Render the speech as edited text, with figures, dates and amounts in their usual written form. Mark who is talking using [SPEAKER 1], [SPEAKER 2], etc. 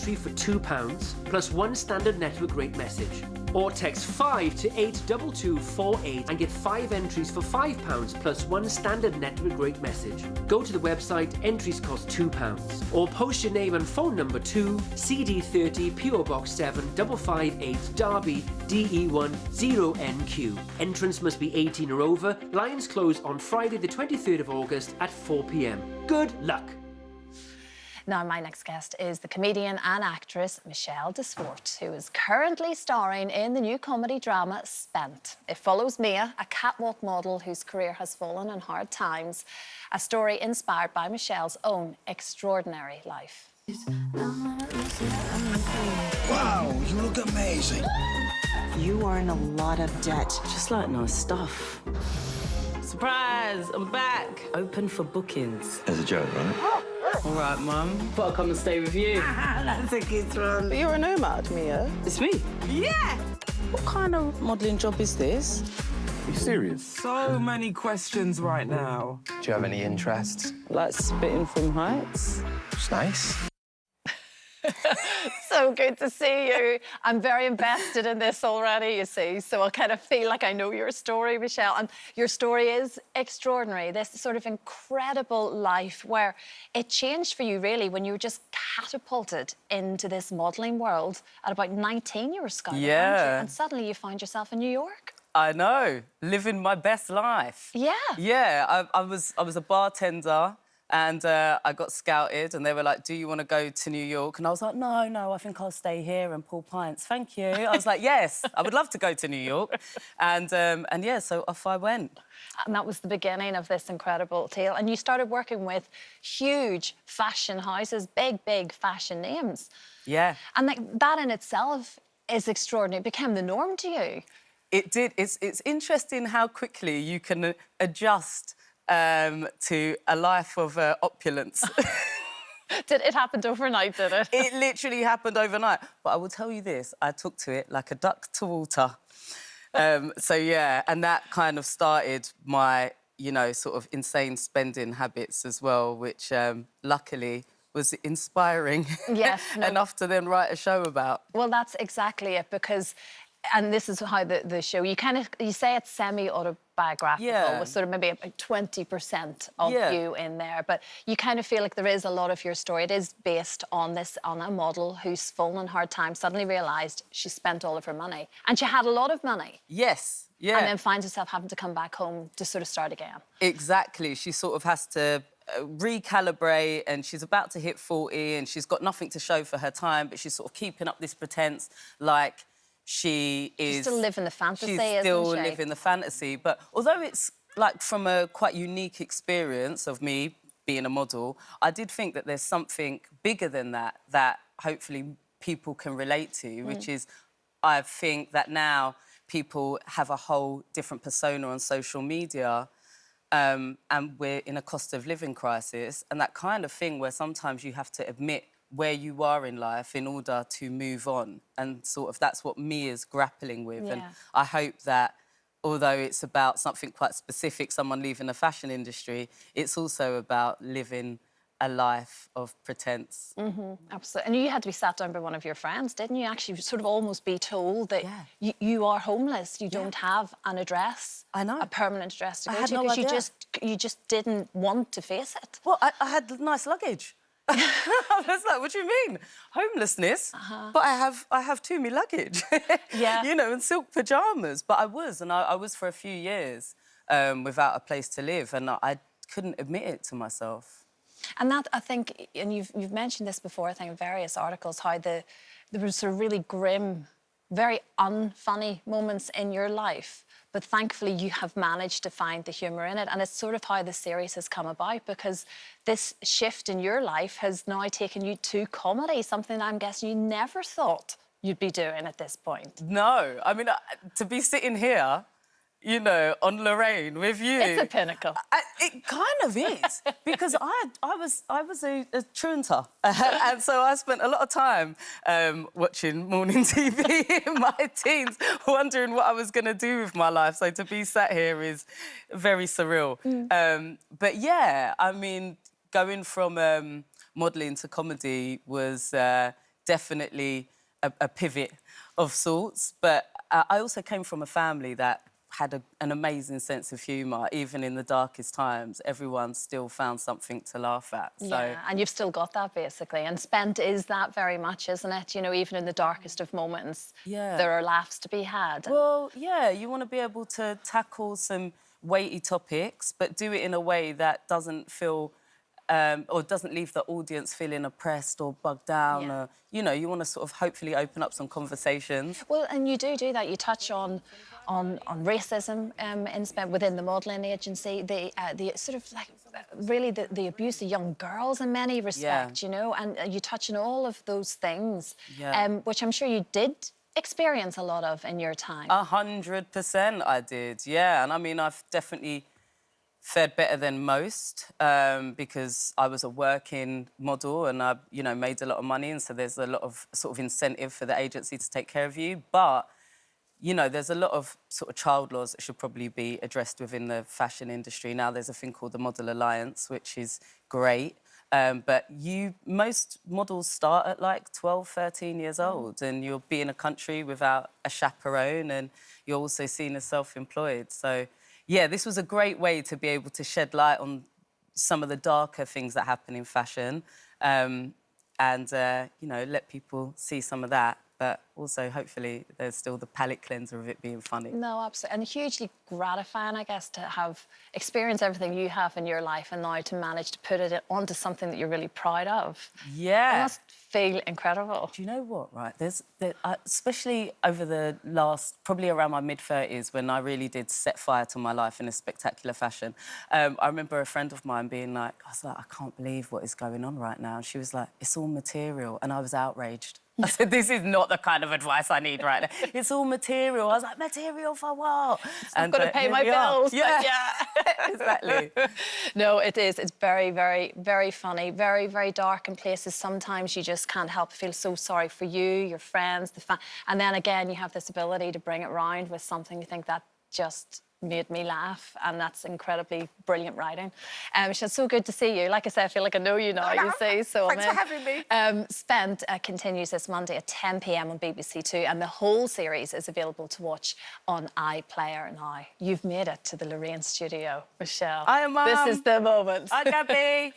[SPEAKER 1] entry for £2 plus 1 standard network rate message. Or text 5 to 82248 and get 5 entries for £5 plus 1 standard network rate message. Go to the website, entries cost £2. Or post your name and phone number to CD30 PO Box 7 558 Derby DE1 0NQ. Entrance must be 18 or over. Lines close on Friday the 23rd of August at 4 p.m. Good luck!
[SPEAKER 2] Now, my next guest is the comedian and actress Michelle de Swarte, who is currently starring in the new comedy drama Spent. It follows Mia, a catwalk model whose career has fallen on hard times, a story inspired by Michelle's own extraordinary life.
[SPEAKER 3] Wow, you look amazing.
[SPEAKER 4] You are in a lot of debt.
[SPEAKER 5] Just like nice stuff. Surprise, I'm back. Open for bookings.
[SPEAKER 3] As a joke, right?
[SPEAKER 5] All right, Mum. Thought I'd come and stay with you.
[SPEAKER 4] That's a good one.
[SPEAKER 6] But you're a nomad, Mia.
[SPEAKER 5] It's me.
[SPEAKER 4] Yeah!
[SPEAKER 6] What kind of modelling job is this?
[SPEAKER 3] Are you serious?
[SPEAKER 7] So many questions right now.
[SPEAKER 8] Do you have any interests?
[SPEAKER 6] Like spitting from heights?
[SPEAKER 8] It's nice.
[SPEAKER 2] So good to see you. I'm very invested in this already, you see, so I kind of feel like I know your story, Michelle, and your story is extraordinary, this sort of incredible life where it changed for you, really, when you were just catapulted into this modelling world. At about 19, you were scouted, weren't you? And suddenly you find yourself in New York.
[SPEAKER 5] I know, living my best life.
[SPEAKER 2] Yeah.
[SPEAKER 5] Yeah, I was a bartender. And I got scouted and they were like, do you want to go to New York? And I was like, no, I think I'll stay here and pull pints. Thank you. I was like, yes, I would love to go to New York. And yeah, so off I went.
[SPEAKER 2] And that was the beginning of this incredible tale. And you started working with huge fashion houses, big fashion names.
[SPEAKER 5] Yeah.
[SPEAKER 2] And that in itself is extraordinary. It became the norm to you.
[SPEAKER 5] It did. It's interesting how quickly you can adjust to a life of opulence.
[SPEAKER 2] Did it happen overnight, did it?
[SPEAKER 5] It literally happened overnight. But I will tell you this, I took to it like a duck to water. So, yeah, and that kind of started my, you know, sort of insane spending habits as well, which luckily was inspiring.
[SPEAKER 2] Yes.
[SPEAKER 5] enough to then write a show about.
[SPEAKER 2] Well, that's exactly it, because... And this is how the show, you say it's semi-autobiographical, with sort of maybe like 20% of you in there, but you kind of feel like there is a lot of your story. It is based on a model who's fallen on hard times, suddenly realised she spent all of her money. And she had a lot of money.
[SPEAKER 5] Yes, yeah.
[SPEAKER 2] And then finds herself having to come back home to sort of start again.
[SPEAKER 5] Exactly. She sort of has to recalibrate, and she's about to hit 40 and she's got nothing to show for her time, but she's sort of keeping up this pretense like she's
[SPEAKER 2] still living the fantasy, isn't she?
[SPEAKER 5] She's still living the fantasy. But although it's, like, from a quite unique experience of me being a model, I did think that there's something bigger than that that hopefully people can relate to, which is, I think that now people have a whole different persona on social media, and we're in a cost of living crisis, and that kind of thing where sometimes you have to admit where you are in life in order to move on. And sort of that's what Mia's grappling with.
[SPEAKER 2] Yeah.
[SPEAKER 5] And I hope that, although it's about something quite specific, someone leaving the fashion industry, it's also about living a life of pretense.
[SPEAKER 2] Absolutely. And you had to be sat down by one of your friends, didn't you? Actually sort of almost be told that you are homeless, you don't have an address.
[SPEAKER 5] I know.
[SPEAKER 2] A permanent address to go
[SPEAKER 5] I had
[SPEAKER 2] to,
[SPEAKER 5] no
[SPEAKER 2] because
[SPEAKER 5] idea.
[SPEAKER 2] you just didn't want to face it.
[SPEAKER 5] Well, I had nice luggage. I was like, what do you mean? Homelessness? But I have too me luggage.
[SPEAKER 2] Yeah.
[SPEAKER 5] You know, and silk pyjamas. But I was for a few years without a place to live, and I couldn't admit it to myself.
[SPEAKER 2] And that, I think, and you've mentioned this before, I think, in various articles, how there were sort of really grim, very unfunny moments in your life. But thankfully, you have managed to find the humour in it. And it's sort of how the series has come about, because this shift in your life has now taken you to comedy, something I'm guessing you never thought you'd be doing at this point.
[SPEAKER 5] No. I mean, to be sitting here, you know, on Lorraine with you...
[SPEAKER 2] It's a pinnacle.
[SPEAKER 5] It kind of is, because I was a truanter. And so I spent a lot of time watching morning TV in my teens, wondering what I was going to do with my life. So to be sat here is very surreal. But, yeah, I mean, going from modelling to comedy was... definitely a pivot of sorts. But I also came from a family that had an amazing sense of humour. Even in the darkest times, everyone still found something to laugh at. So,
[SPEAKER 2] yeah, and you've still got that, basically. And Spent is that very much, isn't it? You know, even in the darkest of moments,
[SPEAKER 5] yeah.
[SPEAKER 2] there are laughs to be had.
[SPEAKER 5] Well, yeah, you want to be able to tackle some weighty topics, but do it in a way that doesn't feel... or doesn't leave the audience feeling oppressed or bugged down.
[SPEAKER 2] Yeah.
[SPEAKER 5] Or, you know, you want to sort of hopefully open up some conversations.
[SPEAKER 2] Well, and you do that. You touch on racism in Spent within the modelling agency, the sort of like really the abuse of young girls in many respects, you know, and you touch on all of those things, which I'm sure you did experience a lot of in your time.
[SPEAKER 5] 100% I did, yeah. And I mean, I've definitely fared better than most because I was a working model and I, you know, made a lot of money, and so there's a lot of sort of incentive for the agency to take care of you. But, you know, there's a lot of sort of child laws that should probably be addressed within the fashion industry. Now there's a thing called the Model Alliance, which is great. But most models start at like 12, 13 years old, and you'll be in a country without a chaperone, and you're also seen as self-employed. So, yeah, this was a great way to be able to shed light on some of the darker things that happen in fashion and, you know, let people see some of that. But also, hopefully, there's still the palate cleanser of it being funny.
[SPEAKER 2] No, absolutely. And hugely gratifying, I guess, to have experienced everything you have in your life and now to manage to put it onto something that you're really proud of.
[SPEAKER 5] Yeah.
[SPEAKER 2] It must feel incredible.
[SPEAKER 5] Do you know what, right? Especially over the last, probably around my mid-30s, when I really did set fire to my life in a spectacular fashion. I remember a friend of mine being like, I was like, I can't believe what is going on right now. And she was like, it's all material. And I was outraged. I said, this is not the kind of advice I need right now. It's all material. I was like, material for what?
[SPEAKER 2] I've got to pay my bills.
[SPEAKER 5] Yeah,
[SPEAKER 2] yeah.
[SPEAKER 5] exactly.
[SPEAKER 2] No, it is. It's very, very, very funny. Very, very dark in places. Sometimes you just can't help but feel so sorry for you, your friends, and then again, you have this ability to bring it round with something you think that just made me laugh, and that's incredibly brilliant writing. It's so good to see you. Like I said, I feel like I know you now, you see. So
[SPEAKER 5] thanks for having me.
[SPEAKER 2] Spent continues this Monday at 10 p.m. on BBC Two, and the whole series is available to watch on iPlayer now. You've made it to the Lorraine studio, Michelle.
[SPEAKER 5] I am, Mum.
[SPEAKER 2] This is the moment.
[SPEAKER 5] Hi, Gabby.